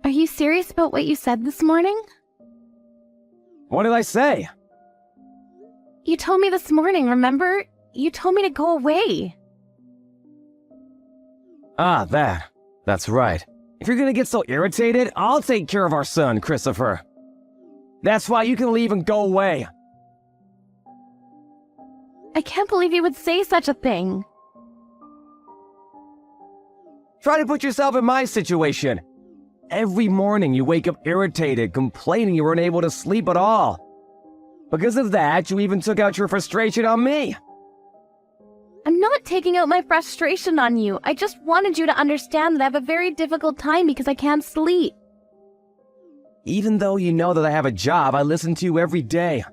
Are you serious about what you said this morning? What did I say? You told me this morning, remember? You told me to go away. Ah, that's right. If you're gonna get so irritated, I'll take care of our son, Christopher. That's why you can leave and go away. I can't believe you would say such a thing. Try to put yourself in my situation. Every morning you wake up irritated, complaining you weren't able to sleep at all. Because of that, you even took out your frustration on me. I'm not taking out my frustration on you. I just wanted you to understand that I have a very difficult time because I can't sleep. Even though you know that I have a job, I listen to you every day.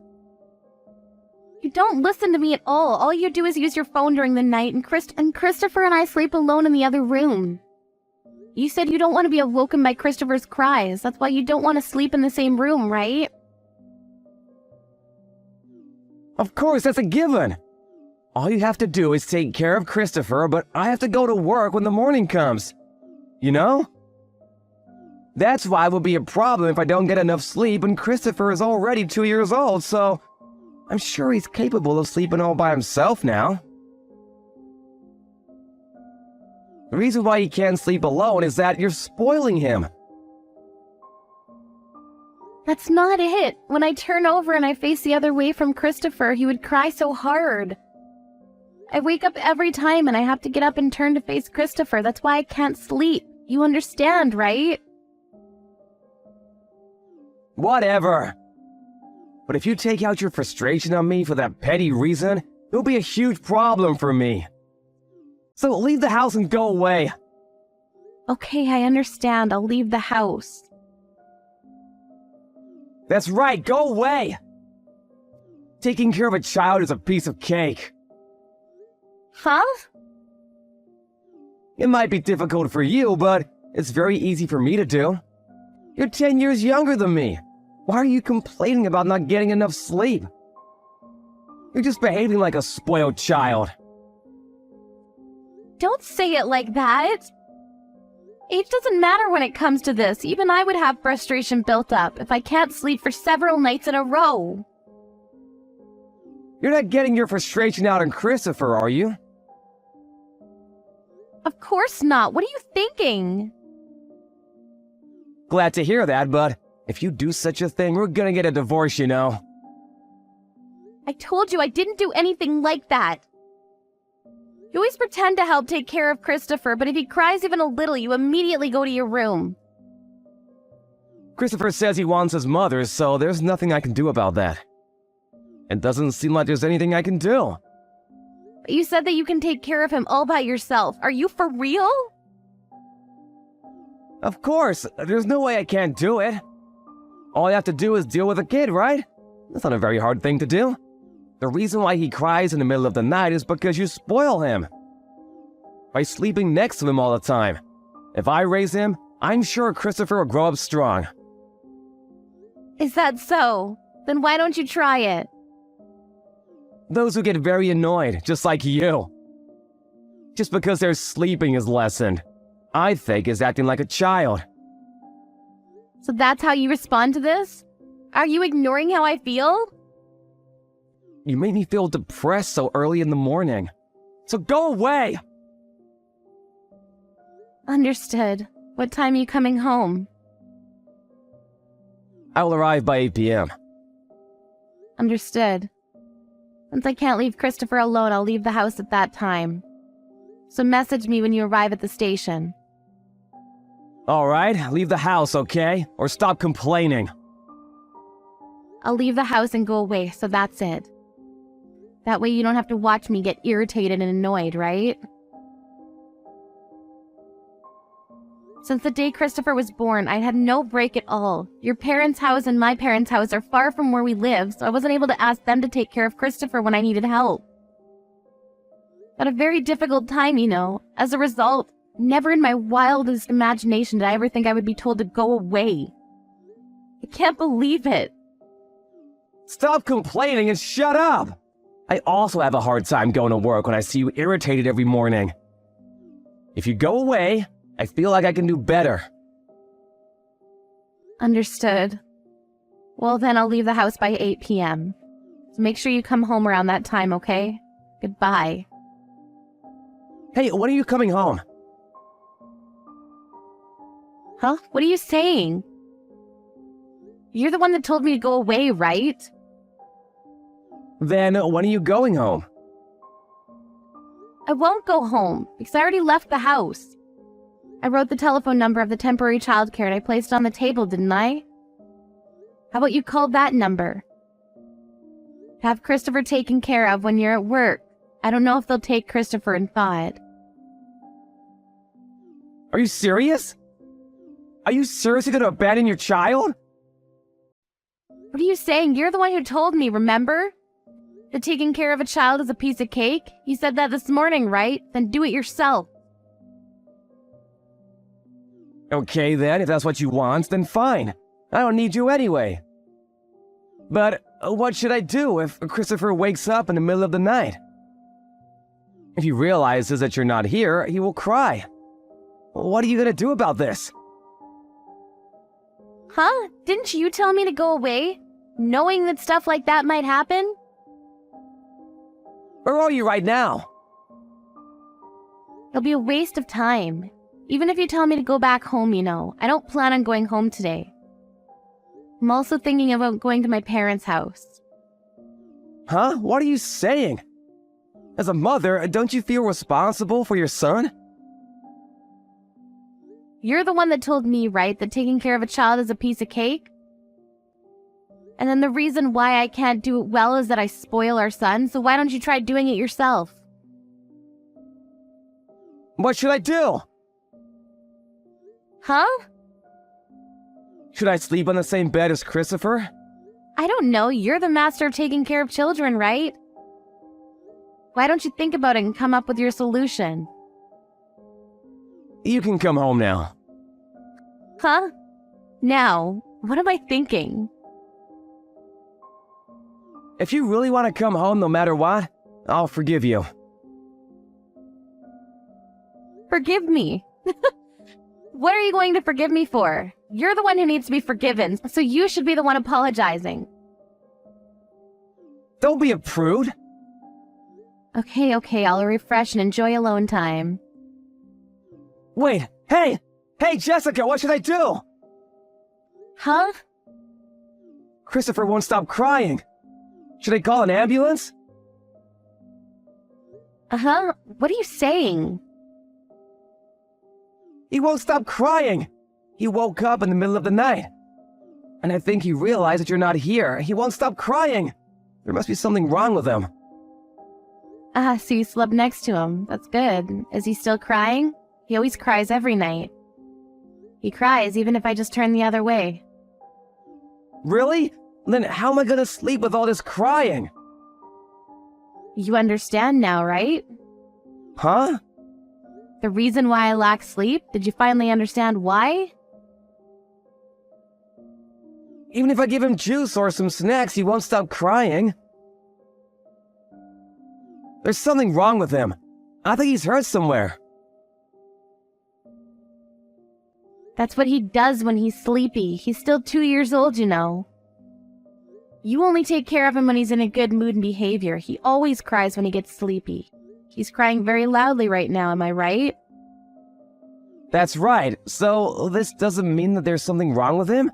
You don't listen to me at all. All you do is use your phone during the night, and Christopher and I sleep alone in the other room. You said you don't want to be awoken by Christopher's cries. That's why you don't want to sleep in the same room, right? Of course, that's a given. All you have to do is take care of Christopher, but I have to go to work when the morning comes. You know? That's why it will be a problem if I don't get enough sleep, and Christopher is already 2 years old, so I'm sure he's capable of sleeping all by himself now. The reason why he can't sleep alone is that you're spoiling him. That's not it. When I turn over and I face the other way from Christopher, he would cry so hard. I wake up every time and I have to get up and turn to face Christopher. That's why I can't sleep. You understand, right? Whatever. But if you take out your frustration on me for that petty reason, it'll be a huge problem for me. So leave the house and go away. Okay, I understand. I'll leave the house. That's right, go away! Taking care of a child is a piece of cake. Huh? It might be difficult for you, but it's very easy for me to do. You're 10 years younger than me. Why are you complaining about not getting enough sleep? You're just behaving like a spoiled child. Don't say it like that. Age doesn't matter when it comes to this. Even I would have frustration built up if I can't sleep for several nights in a row. You're not getting your frustration out on Christopher, are you? Of course not. What are you thinking? Glad to hear that, but if you do such a thing, we're gonna get a divorce, you know. I told you I didn't do anything like that. You always pretend to help take care of Christopher, but if he cries even a little, you immediately go to your room. Christopher says he wants his mother, so there's nothing I can do about that. It doesn't seem like there's anything I can do. But you said that you can take care of him all by yourself. Are you for real? Of course, there's no way I can't do it. All I have to do is deal with a kid, right? That's not a very hard thing to do. The reason why he cries in the middle of the night is because you spoil him. By sleeping next to him all the time. If I raise him, I'm sure Christopher will grow up strong. Is that so? Then why don't you try it? Those who get very annoyed, just like you. Just because their sleeping is lessened, I think is acting like a child. So that's how you respond to this? Are you ignoring how I feel? You made me feel depressed so early in the morning. So go away! Understood. What time are you coming home? I will arrive by 8 p.m. Understood. Since I can't leave Christopher alone, I'll leave the house at that time. So message me when you arrive at the station. Alright, leave the house, okay? Or stop complaining. I'll leave the house and go away, so that's it. That way you don't have to watch me get irritated and annoyed, right? Since the day Christopher was born, I had no break at all. Your parents' house and my parents' house are far from where we live, so I wasn't able to ask them to take care of Christopher when I needed help. Had a very difficult time, you know. As a result, never in my wildest imagination did I ever think I would be told to go away. I can't believe it. Stop complaining and shut up! I also have a hard time going to work when I see you irritated every morning. If you go away, I feel like I can do better. Understood. Well, then I'll leave the house by 8 p.m. So make sure you come home around that time, okay? Goodbye. Hey, when are you coming home? Huh? What are you saying? You're the one that told me to go away, right? Then when are you going home? I won't go home because I already left the house. I wrote the telephone number of the temporary childcare and I placed it on the table, didn't I? How about you call that number? Have Christopher taken care of when you're at work. I don't know if they'll take Christopher in thought. Are you serious? Are you seriously going to abandon your child? What are you saying? You're the one who told me, remember? That taking care of a child is a piece of cake? You said that this morning, right? Then do it yourself. Okay then, if that's what you want, then fine. I don't need you anyway. But what should I do if Christopher wakes up in the middle of the night? If he realizes that you're not here, he will cry. What are you gonna do about this? Huh? Didn't you tell me to go away? Knowing that stuff like that might happen? Where are you right now? It'll be a waste of time. Even if you tell me to go back home, you know. I don't plan on going home today. I'm also thinking about going to my parents' house. Huh? What are you saying? As a mother, don't you feel responsible for your son? You're the one that told me, right, that taking care of a child is a piece of cake? And then the reason why I can't do it well is that I spoil our son, so why don't you try doing it yourself? What should I do? Huh? Should I sleep on the same bed as Christopher? I don't know. You're the master of taking care of children, right? Why don't you think about it and come up with your solution? You can come home now. Huh? Now, what am I thinking? If you really want to come home no matter what, I'll forgive you. Forgive me? What are you going to forgive me for? You're the one who needs to be forgiven, so you should be the one apologizing. Don't be a prude. Okay, I'll refresh and enjoy alone time. Wait, hey, Jessica, what should I do? Huh? Christopher won't stop crying. Should I call an ambulance? Uh-huh. What are you saying? He won't stop crying. He woke up in the middle of the night. And I think he realized that you're not here. He won't stop crying. There must be something wrong with him. So you slept next to him. That's good. Is he still crying? He always cries every night. He cries even if I just turn the other way. Really? Then how am I gonna sleep with all this crying? You understand now, right? Huh? The reason why I lack sleep? Did you finally understand why? Even if I give him juice or some snacks, he won't stop crying. There's something wrong with him. I think he's hurt somewhere. That's what he does when he's sleepy. He's still 2 years old, you know. You only take care of him when he's in a good mood and behavior. He always cries when he gets sleepy. He's crying very loudly right now, am I right? That's right. So this doesn't mean that there's something wrong with him?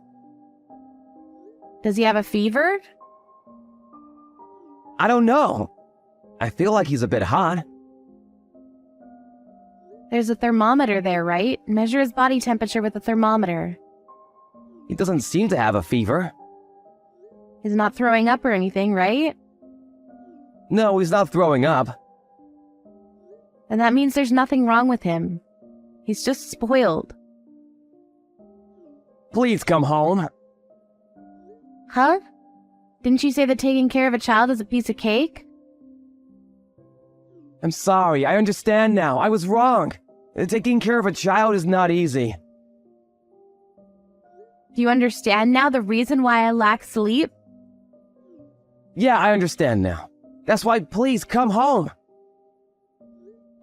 Does he have a fever? I don't know. I feel like he's a bit hot. There's a thermometer there, right? Measure his body temperature with a thermometer. He doesn't seem to have a fever. He's not throwing up or anything, right? No, he's not throwing up. And that means there's nothing wrong with him. He's just spoiled. Please come home. Huh? Didn't you say that taking care of a child is a piece of cake? I'm sorry, I understand now. I was wrong. Taking care of a child is not easy. Do you understand now the reason why I lack sleep? Yeah, I understand now. That's why please come home.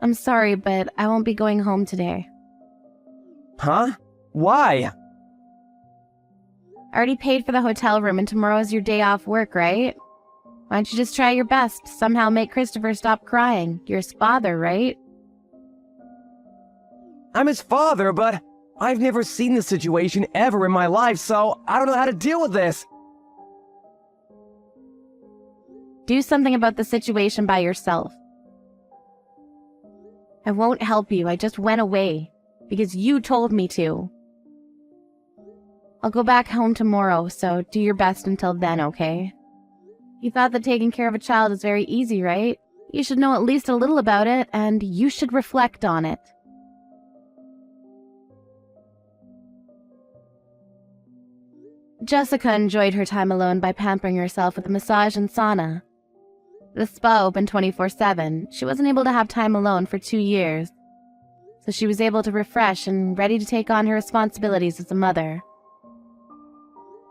I'm sorry, but I won't be going home today. Huh? Why? I already paid for the hotel room and tomorrow's your day off work, right? Why don't you just try your best, somehow make Christopher stop crying? You're his father, right? I'm his father, but I've never seen this situation ever in my life, so I don't know how to deal with this. Do something about the situation by yourself. I won't help you, I just went away. Because you told me to. I'll go back home tomorrow, so do your best until then, okay? You thought that taking care of a child is very easy, right? You should know at least a little about it, and you should reflect on it. Jessica enjoyed her time alone by pampering herself with a massage and sauna. The spa opened 24/7. She wasn't able to have time alone for 2 years, so she was able to refresh and ready to take on her responsibilities as a mother.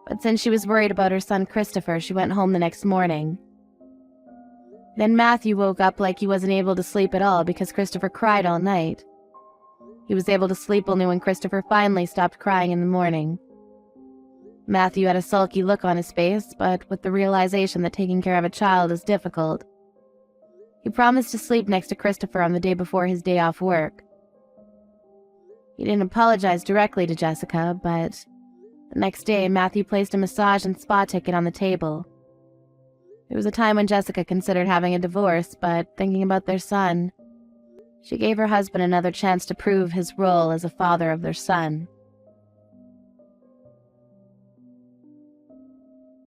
But since she was worried about her son Christopher, she went home the next morning. Then Matthew woke up like he wasn't able to sleep at all because Christopher cried all night. He was able to sleep only when Christopher finally stopped crying in the morning. Matthew had a sulky look on his face, but with the realization that taking care of a child is difficult, he promised to sleep next to Christopher on the day before his day off work. He didn't apologize directly to Jessica, but the next day Matthew placed a massage and spa ticket on the table. There was a time when Jessica considered having a divorce, but thinking about their son, she gave her husband another chance to prove his role as a father of their son.